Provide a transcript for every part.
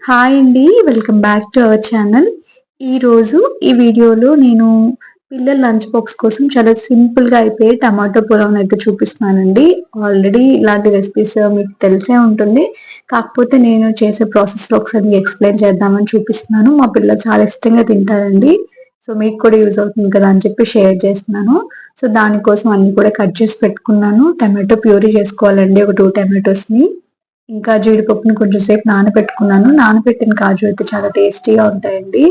Hi అండి. Welcome back to our channel. ఈరోజు ఈ వీడియోలో నేను పిల్లల లంచ్ బాక్స్ కోసం చాలా సింపుల్‌గా అయిపోయే టమాటో పులావ్‌ని అయితే చూపిస్తున్నానండి. ఆల్రెడీ ఇలాంటి రెసిపీస్ మీకు తెలిసే ఉంటుంది. కాకపోతే నేను చేసే ప్రాసెస్‌లో ఒకసారి మీకు ఎక్స్‌ప్లెయిన్ చేద్దామని చూపిస్తున్నాను. మా పిల్లలు చాలా ఇష్టంగా తింటారండి. సో, మీకు కూడా యూజ్ అవుతుంది కదా అని చెప్పి షేర్ చేస్తున్నాను. సో, దానికోసం అన్నీ కూడా కట్ చేసి పెట్టుకున్నాను. టమాటో ప్యూరీ చేసుకోవాలండి. ఒక 2 టమాటోస్‌ని. ఇంకా జీడిపప్పుని కొంచెం సేపు నానబెట్టుకున్నాను. నానబెట్టిన కాజు అయితే చాలా టేస్టీగా ఉంటాయండి.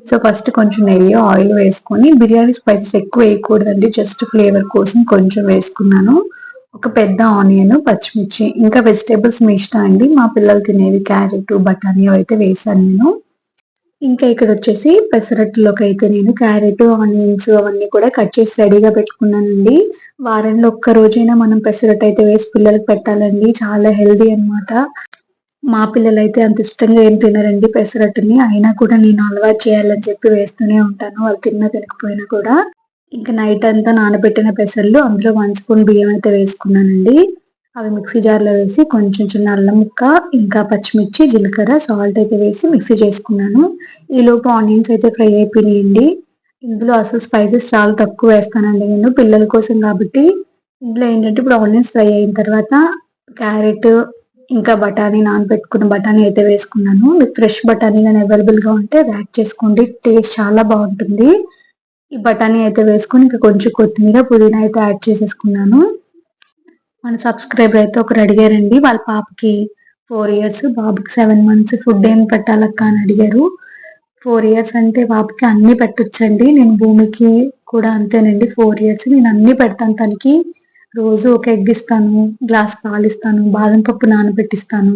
సో, ఫస్ట్ కొంచెం నెయ్యి, ఆయిల్ వేసుకొని బిర్యానీ స్పైసెస్ ఎక్కువ వేయకూడదండి. జస్ట్ ఫ్లేవర్ కోసం కొంచెం వేసుకున్నాను. ఒక పెద్ద ఆనియన్, పచ్చిమిర్చి ఇంకా వెజిటబుల్స్ మీ ఇష్టం అండి. మా పిల్లలు తినేవి క్యారెట్, బఠానీ అయితే వేశాను నేను. ఇంకా ఇక్కడొచ్చేసి పెసరట్టులోకైతే నేను క్యారెట్, ఆనియన్స్ అవన్నీ కూడా కట్ చేసి రెడీగా పెట్టుకున్నానండి. వారంలో ఒక్క రోజైనా మనం పెసరట్టయితే వేసి పిల్లలకి పెట్టాలండి. చాలా హెల్తీ అన్నమాట. మా పిల్లలైతే అంత ఇష్టంగా ఏం తినరండి పెసరట్టుని. అయినా కూడా నేను అలవాటు చేయాలని చెప్పి వేస్తూనే ఉంటాను. వాళ్ళు తిన్నా తినకపోయినా కూడా. ఇంక నైట్ అంతా నానబెట్టిన పెసర్లు అందులో 1 స్పూన్ బియ్యం అయితే వేసుకున్నానండి. అవి మిక్సీ జార్‌లో వేసి కొంచెం చిన్న అల్లం ముక్క, ఇంకా పచ్చిమిర్చి, జీలకర్ర, సాల్ట్ అయితే వేసి మిక్సీ చేసుకున్నాను. ఈలోపు ఆనియన్స్ అయితే ఫ్రై అయిపోయినాయండి. ఇందులో అసలు స్పైసెస్ చాలా తక్కువ వేస్తానండి నేను పిల్లల కోసం కాబట్టి. ఇందులో ఏంటంటే ఇప్పుడు ఆనియన్స్ ఫ్రై అయిన తర్వాత క్యారెట్, ఇంకా బఠానీ నానబెట్టుకున్న బఠానీ అయితే వేసుకున్నాను. మీకు ఫ్రెష్ బఠానీ గాని అవైలబుల్‌గా ఉంటే అది యాడ్ చేసుకోండి. టేస్ట్ చాలా బావుంటుంది. ఈ బఠానీ అయితే వేసుకొని ఇంకా కొంచెం కొత్తిమీర, పుదీనా అయితే యాడ్ చేసేసుకున్నాను. మన సబ్స్క్రైబర్ అయితే ఒకరు అడిగారండి. వాళ్ళ పాపకి 4 ఇయర్స్, బాబుకి 7 మంత్స్ ఫుడ్ ఏం పెట్టాలక్కా అని అడిగారు. 4 ఇయర్స్ అంటే బాబుకి అన్నీ పెట్టొచ్చండి. నేను భూమికి కూడా అంతేనండి. 4 ఇయర్స్ నేను అన్నీ పెడతాను తనకి. రోజు ఒక ఎగ్ ఇస్తాను, గ్లాస్ పాలిస్తాను, బాదం పప్పు నానబెట్టిస్తాను.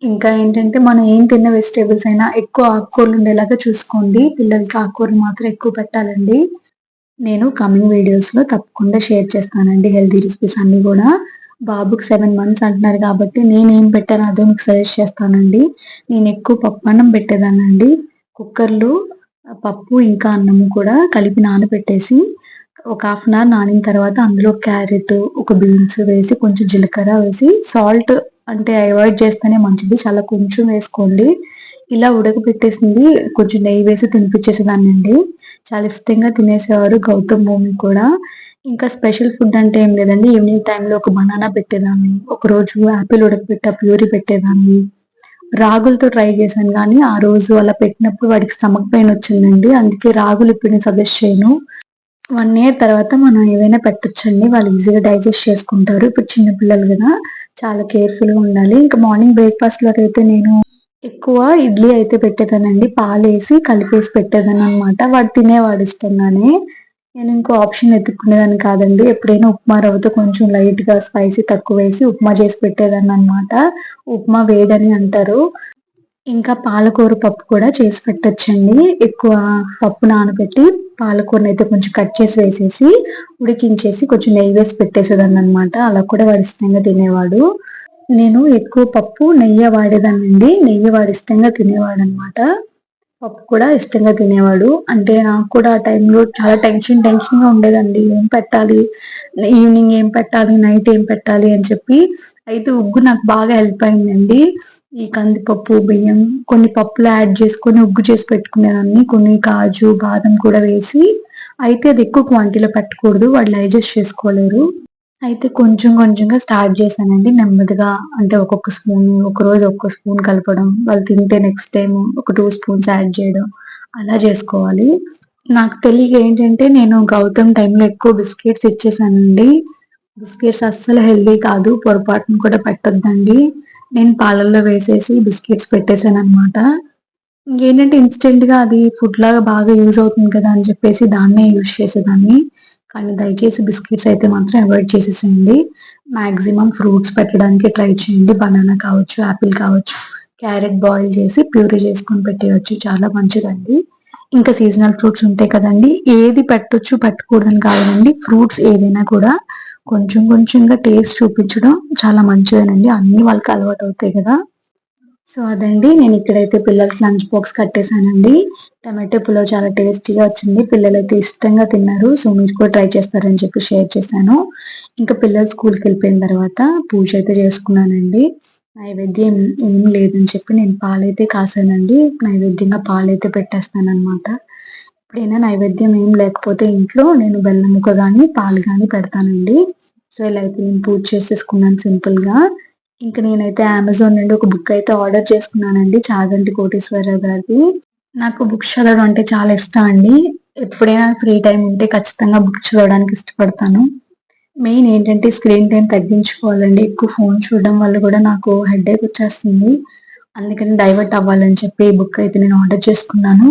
ఇంకా ఏంటంటే మనం ఏం తిన్న వెజిటబుల్స్ అయినా ఎక్కువ ఆకుకూరలు ఉండేలాగా చూసుకోండి. పిల్లలకి ఆకుకూరలు మాత్రం ఎక్కువ పెట్టాలండి. నేను కమింగ్ వీడియోస్‌లో తప్పకుండా షేర్ చేస్తానండి హెల్తీ రెసిపీస్ అన్నీ గూడా. బాబుకి 7 మంత్స్ అంటున్నారు కాబట్టి నేనేం పెట్టానో అదే మీకు సజెస్ట్ చేస్తానండి. నేనెక్కువ పప్పన్నం పెట్టేదాన్నండి. కుక్కర్‌లో పప్పు ఇంకా అన్నము కూడా కలిపి నానబెట్టేసి ఒక హాఫ్ అన్ అవర్ నానిన తర్వాత అందులో క్యారెట్, ఒక బీన్స్ వేసి కొంచెం జీలకర్ర వేసి సాల్ట్ అంటే అవాయిడ్ చేస్తేనే మంచిది. చాలా కొంచెం వేసుకోండి. ఇలా ఉడకబెట్టేసింది కొంచెం నెయ్యి వేసి తినిపించేసేదాన్నండి. చాలా ఇష్టంగా తినేసేవారు గౌతమ్, భూమి కూడా. ఇంకా స్పెషల్ ఫుడ్ అంటే ఏం లేదండి. ఈవినింగ్ టైమ్‌లో ఒక బనానా పెట్టేదాన్ని. ఒకరోజు యాపిల్ ఉడకబెట్టి ఆ ప్యూరీ పెట్టేదాన్ని. రాగులతో ట్రై చేశాను గానీ, ఆ రోజు అలా పెట్టినప్పుడు వాడికి స్టమక్ పెయిన్ వచ్చిందండి. అందుకే రాగులు ఇప్పుడు నేను సజెస్ట్ చేయను. 1 ఇయర్ తర్వాత మనం ఏవైనా పెట్టొచ్చండి. వాళ్ళు ఈజీగా డైజెస్ట్ చేసుకుంటారు. ఇప్పుడు చిన్న పిల్లలు గదా! చాలా కేర్‌ఫుల్‌గా ఉండాలి. ఇంకా మార్నింగ్ బ్రేక్‌ఫాస్ట్‌లోకైతే నేను ఎక్కువ ఇడ్లీ అయితే పెట్టేదాన్నండి. పాలేసి కలిపేసి పెట్టేదాన్ననమాట. వాడు తినేవాడు ఇష్టంగానే. నేను ఇంకో ఆప్షన్ వెతుక్కునేదాన్ని కాదండి. ఎప్పుడైనా ఉప్మా రవ్వతో కొంచెం లైట్‌గా స్పైసీ తక్కువేసి ఉప్మా చేసి పెట్టేదాన్ననమాట. ఉప్మా వేడని అంటారు. ఇంకా పాలకూర పప్పు కూడా చేసి పెట్టొచ్చండి. ఎక్కువ పప్పు నానబెట్టి పాలకూరనైతే కొంచెం కట్ చేసి వేసేసి, ఉడికించేసి కొంచెం నెయ్యి వేసి పెట్టేసేదాన్ననమాట. అలా కూడా వాడు ఇష్టంగా తినేవాడు. నేను ఎక్కువ పప్పు నెయ్యే వాడేదాన్నండి. నెయ్యి వాడు ఇష్టంగా తినేవాడనమాట. పప్పు కూడా ఇష్టంగా తినేవాడు. అంటే నాకు కూడా ఆ టైంలో చాలా టెన్షన్‌గా ఉండేదండి. ఏం పెట్టాలి? ఈవినింగ్ ఏం పెట్టాలి? నైట్ ఏం పెట్టాలి? అని చెప్పి. అయితే ఉగ్గు నాకు బాగా హెల్ప్ అయిందండి. ఈ కందిపప్పు, బియ్యం కొన్ని పప్పులు యాడ్ చేసుకొని ఉగ్గు చేసి పెట్టుకునేదాన్ని. కొన్ని కాజు, బాదం కూడా వేసి. అయితే అది ఎక్కువ క్వాంటిటీలో పెట్టకూడదు. వాడు డైజెస్ట్ చేసుకోలేరు. అయితే కొంచెం కొంచెంగా స్టార్ట్ చేశానండి నెమ్మదిగా. అంటే ఒక్కొక్క స్పూన్, ఒకరోజు ఒక్క స్పూన్ కలపడం. వాళ్ళు తింటే నెక్స్ట్ టైమ్ ఒక 2 స్పూన్స్ యాడ్ చేయడం. అలా చేసుకోవాలి. నాకు తెలియక ఏంటంటే నేను గౌతమ్ టైమ్‌లో ఎక్కువ బిస్కిట్స్ ఇచ్చేసానండి. బిస్కిట్స్ అస్సలు హెల్తీ కాదు. పొరపాటున కూడా పెట్టొద్దండి. నేను పాలల్లో వేసేసి బిస్కిట్స్ పెట్టేసాననమాట. ఇంకేంటంటే ఇన్‌స్టంట్‌గా అది ఫుడ్‌లాగా బాగా యూజ్ అవుతుంది కదా! అని చెప్పేసి దాన్నే యూజ్ చేసేదాన్ని. కానీ దయచేసి బిస్కిట్స్ అయితే మాత్రం అవాయిడ్ చేసేసేయండి. మాక్సిమం ఫ్రూట్స్ పెట్టడానికి ట్రై చేయండి. బనానా కావచ్చు, యాపిల్ కావచ్చు, క్యారెట్ బాయిల్ చేసి ప్యూరీ చేసుకొని పెట్టేయొచ్చు. చాలా మంచిదండి. ఇంకా సీజనల్ ఫ్రూట్స్ ఉంటాయి కదండీ! ఏది పెట్టొచ్చు, పెట్టకూడదని కాదండి. ఫ్రూట్స్ ఏదైనా కూడా కొంచెం కొంచెంగా టేస్ట్ చూపించడం చాలా మంచిదేనండి. అన్నీ వాళ్ళకి అలవాటవుతాయి కదా! సో అదండి, నేను ఇక్కడైతే పిల్లలకి లంచ్ బాక్స్ కట్టేసానండి. టమాటో పులావ్ చాలా టేస్టీగా వచ్చింది. పిల్లలైతే ఇష్టంగా తిన్నారు. సో మీరు కూడా ట్రై చేస్తారని చెప్పి షేర్ చేశాను. ఇంకా పిల్లలు స్కూల్కి వెళ్ళిపోయిన తర్వాత పూజ అయితే చేసుకున్నానండి. నైవేద్యం ఏం లేదని చెప్పి నేను పాలైతే కాసానండి. నైవేద్యంగా పాలైతే పెట్టేస్తానన్నమాట. ఎప్పుడైనా నైవేద్యం ఏం లేకపోతే ఇంట్లో నేను బెల్లం ముక్క గాని, పాలు గాని పెడతానండి. సో ఇలా అయితే నేను పూజ చేసేసుకున్నాను సింపుల్‌గా. ఇంక నేనైతే అమెజాన్ నుండి ఒక బుక్ అయితే ఆర్డర్ చేసుకున్నానండి. 'చాగంటి కోటేశ్వరరావు' గారిది. నాకు బుక్స్ చదవడం అంటే చాలా ఇష్టం అండి. ఎప్పుడైనా ఫ్రీ టైమ్ ఉంటే ఖచ్చితంగా బుక్స్ చదవడానికి ఇష్టపడతాను. మెయిన్ ఏంటంటే స్క్రీన్ టైమ్ తగ్గించుకోవాలండి. ఎక్కువ ఫోన్ చూడడం వల్ల కూడా నాకు హెడేక్ వచ్చేస్తుంది. అందుకని డైవర్ట్ అవ్వాలని చెప్పి ఈ బుక్ అయితే నేను ఆర్డర్ చేసుకున్నాను.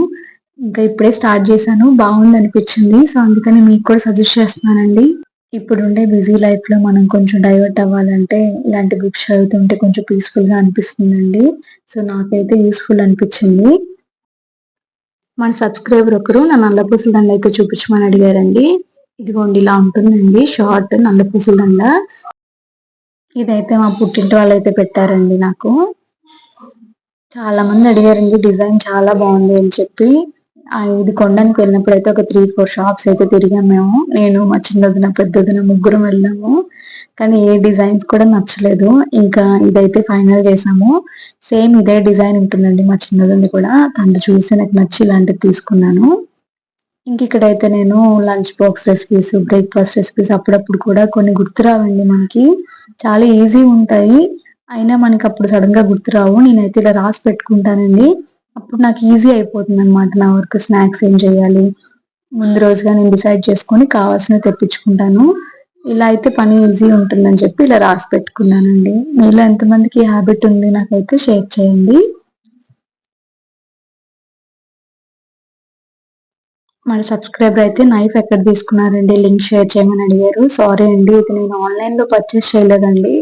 ఇంకా ఇప్పుడే స్టార్ట్ చేశాను. బాగుందనిపించింది. సో అందుకని మీకు కూడా సజెస్ట్ చేస్తున్నానండి. ఇప్పుడుండే బిజీ లైఫ్‌లో మనం కొంచెం డైవర్ట్ అవ్వాలంటే ఇలాంటి బుక్స్ చదువుతుంటే కొంచెం పీస్‌ఫుల్‌గా అనిపిస్తుందండి. సో నాకైతే యూజ్‌ఫుల్ అనిపించింది. మన సబ్స్క్రైబర్ ఒకరు నా నల్ల పూసల దండ అయితే చూపించమని అడిగారండి. ఇదిగోండి ఇలా ఉంటుందండి షార్ట్ నల్ల పూసల దండ. ఇదైతే మా పుట్టింటి వాళ్ళైతే పెట్టారండి నాకు. చాలా మంది అడిగారండి డిజైన్ చాలా బాగుంది అని చెప్పి. ఇది కొనడానికి వెళ్ళినప్పుడైతే ఒక 3, 4 షాప్స్ అయితే తిరిగాం మేము. నేను, మా చిన్నొదిన, పెద్దొదిన ముగ్గురం వెళ్ళాము. కానీ ఏ డిజైన్స్ కూడా నచ్చలేదు. ఇంకా ఇదైతే ఫైనల్ చేసాము. సేమ్ ఇదే డిజైన్ ఉంటుందండి మా చిన్నది కూడా. తనది చూసి నాకు నచ్చి ఇలాంటిది తీసుకున్నాను. ఇంక ఇక్కడైతే నేను lunch box recipes, breakfast recipes అప్పుడప్పుడు కూడా కొన్ని గుర్తురావండి మనకి. చాలా ఈజీ ఉంటాయి. అయినా మనకప్పుడు సడెన్‌గా గుర్తురావు. నేనైతే ఇలా రాసి పెట్టుకుంటానండి. అప్పుడు నాకు ఈజీ అయిపోతుందనమాట నా వర్క్. స్నాక్స్ ఏం చేయాలి, ముందు రోజుగా నేను డిసైడ్ చేసుకొని కావాల్సినవి తెప్పించుకుంటాను. ఇలా అయితే పని ఈజీ ఉంటుందని చెప్పి ఇలా రాసి పెట్టుకున్నానండి. మీలో ఎంతమందికి ఈ హాబిట్ ఉంది నాకైతే షేర్ చేయండి. మన సబ్స్క్రైబర్ అయితే నైఫ్ ఎక్కడ తీసుకున్నారండి, లింక్ షేర్ చేయమని అడిగారు. సారీ అండి, ఇది నేను ఆన్లైన్‌లో పర్చేస్ చేయలేదండి.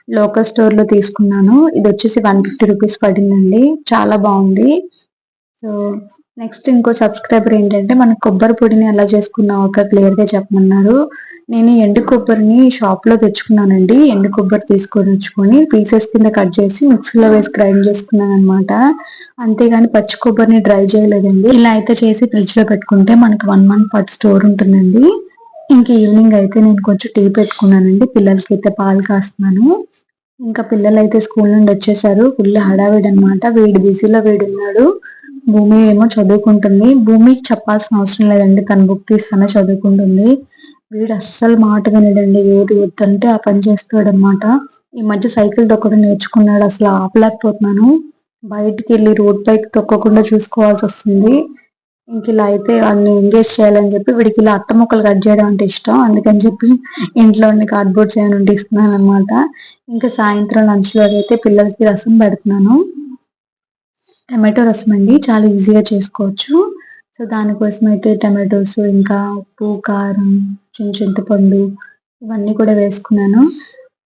లోకల్ స్టోర్‌లో తీసుకున్నాను. ఇదొచ్చేసి 150 రూపీస్ పడిందండి. చాలా బావుంది. సో, నెక్స్ట్ ఇంకో సబ్స్క్రైబర్ ఏంటంటే, మన కొబ్బరి పొడిని ఎలా చేసుకున్నావో అక్క క్లియర్‌గా చెప్పమన్నారు. నేను ఎండు కొబ్బరిని షాప్‌లో తెచ్చుకున్నానండి. ఎండు కొబ్బరి తీసుకొనొచ్చుకొని పీసెస్ కింద కట్ చేసి మిక్సీలో వేసి గ్రైండ్ చేసుకున్నాననమాట. అంతేగాని పచ్చి కొబ్బరిని డ్రై చేయలేదండి. ఇలా అయితే చేసి ఫ్రిడ్జ్‌లో పెట్టుకుంటే మనకు 1 మంత్ పాటు స్టోర్ ఉంటుందండి. ఇంక ఈవినింగ్ అయితే నేను కొంచెం టీ పెట్టుకున్నానండి. పిల్లలకైతే పాలు కాస్తున్నాను. ఇంకా పిల్లలైతే స్కూల్ నుండి వచ్చేసారు. ఫుల్ హడావిడనమాట. వీడు బిజీలో వీడున్నాడు. భూమి ఏమో చదువుకుంటుంది. భూమికి చెప్పాల్సిన అవసరం లేదండి. తన బుక్ తీస్తానే చదువుకుంటుంది. వీడు అస్సలు మాట వినడండి. ఏది వద్దంటే ఆ పని చేస్తాడనమాట. ఈ మధ్య సైకిల్ తొక్కడం నేర్చుకున్నాడు. అసలు ఆపలేకపోతున్నాను. బయటికెళ్ళి రోడ్ పైకి తొక్కకుండా చూసుకోవాల్సొస్తుంది. ఇంకిలా అయితే వాడిని ఎంగేజ్ చేయాలని చెప్పి వీడికి ఇలా అట్ట ముక్కలు కట్ చేయడం అంటే ఇష్టం. అందుకని చెప్పి ఇంట్లో ఉండే కార్డ్‌బోర్డ్స్ ఏమైనా ఉంటే ఇస్తున్నాననమాట. ఇంకా సాయంత్రం లంచ్‌లో అయితే పిల్లలకి రసం పెడుతున్నాను. టమాటో రసం అండి. చాలా ఈజీగా చేసుకోవచ్చు. సో, దానికోసం అయితే టమాటోస్, ఇంకా ఉప్పు, కారం, చింతపండు ఇవన్నీ కూడా వేసుకున్నాను.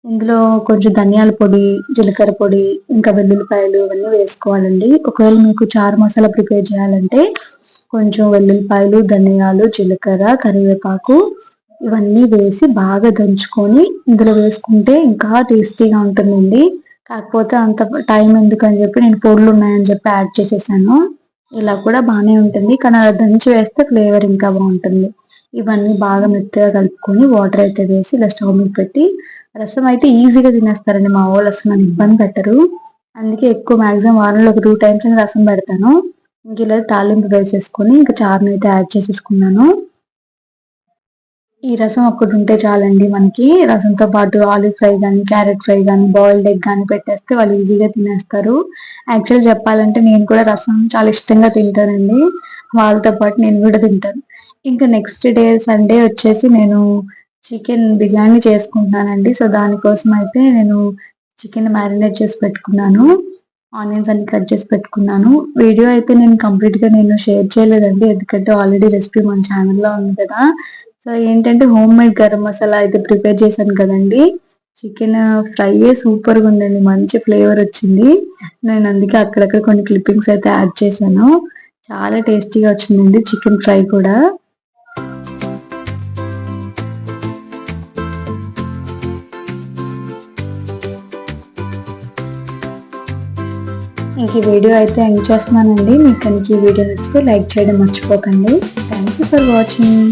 ఇందులో కొంచెం ధనియాల పొడి, జీలకర్ర పొడి, ఇంకా వెల్లుల్లిపాయలు ఇవన్నీ వేసుకోవాలండి. ఒకవేళ మీకు చారు మసాలా ప్రిపేర్ చేయాలంటే కొంచెం వెల్లుల్లిపాయలు, ధనియాలు, జీలకర్ర, కరివేపాకు ఇవన్నీ వేసి బాగా దంచుకొని ఇందులో వేసుకుంటే ఇంకా టేస్టీగా ఉంటుందండి. కాకపోతే అంత టైం ఎందుకని చెప్పి నేను పొడులున్నాయని చెప్పి యాడ్ చేసేసాను. ఇలా కూడా బానే ఉంటుంది. కానీ అలా దంచి వేస్తే ఫ్లేవర్ ఇంకా బావుంటుంది. ఇవన్నీ బాగా మెత్తగా కలుపుకొని వాటర్ అయితే వేసి ఇలా స్టవ్ మీద పెట్టి రసం అయితే ఈజీగా తినేస్తారండి మా వోళ్ళు. అసలు నన్ను ఇబ్బంది పెట్టరు. అందుకే ఎక్కువ మాక్సిమం వారంలో ఒక 2 టైమ్స్ అయినా రసం పెడతాను. ఇంక ఇలా తాలింపు వేసేసుకొని ఇంకా చారునైతే యాడ్ చేసేసుకున్నాను. ఈ రసం ఒక్కటుంటే చాలండి మనకి. రసంతో పాటు ఆలూ ఫ్రై గానీ, క్యారెట్ ఫ్రై గానీ, బాయిల్డ్ ఎగ్ గానీ పెట్టేస్తే వాళ్ళు ఈజీగా తినేస్తారు. యాక్చువల్ చెప్పాలంటే నేను కూడా రసం చాలా ఇష్టంగా తింటానండి. వాళ్ళతో పాటు నేను గూడా తింటాను. ఇంకా నెక్స్ట్ డే సండే వచ్చేసి నేను చికెన్ బిర్యానీ చేసుకుంటున్నానండి. సో, దానికోసం అయితే నేను చికెన్ మ్యారినేట్ చేసి పెట్టుకున్నాను. ఆనియన్స్ అన్ని కట్ చేసి పెట్టుకున్నాను. వీడియో అయితే నేను కంప్లీట్‌గా షేర్ చేయలేదండి. ఎందుకంటే ఆల్రెడీ రెసిపీ మన ఛానెల్‌లో ఉంది కదా! సో, ఏంటంటే హోమ్‌మేడ్ గరం మసాలా అయితే ప్రిపేర్ చేశాను కదండీ! చికెన్ ఫ్రైయే సూపర్‌గుందండి. మంచి ఫ్లేవర్ వచ్చింది. నేను అందుకే అక్కడక్కడ కొన్ని క్లిప్పింగ్స్ అయితే యాడ్ చేశాను. చాలా టేస్టీగా వచ్చిందండి చికెన్ ఫ్రై కూడా. ఇంక ఈ వీడియో అయితే ఎండ్ చేస్తున్నానండి. మీకు కనుక ఈ వీడియో నచ్చితే లైక్ చేయడం మర్చిపోకండి. Thank you for watching.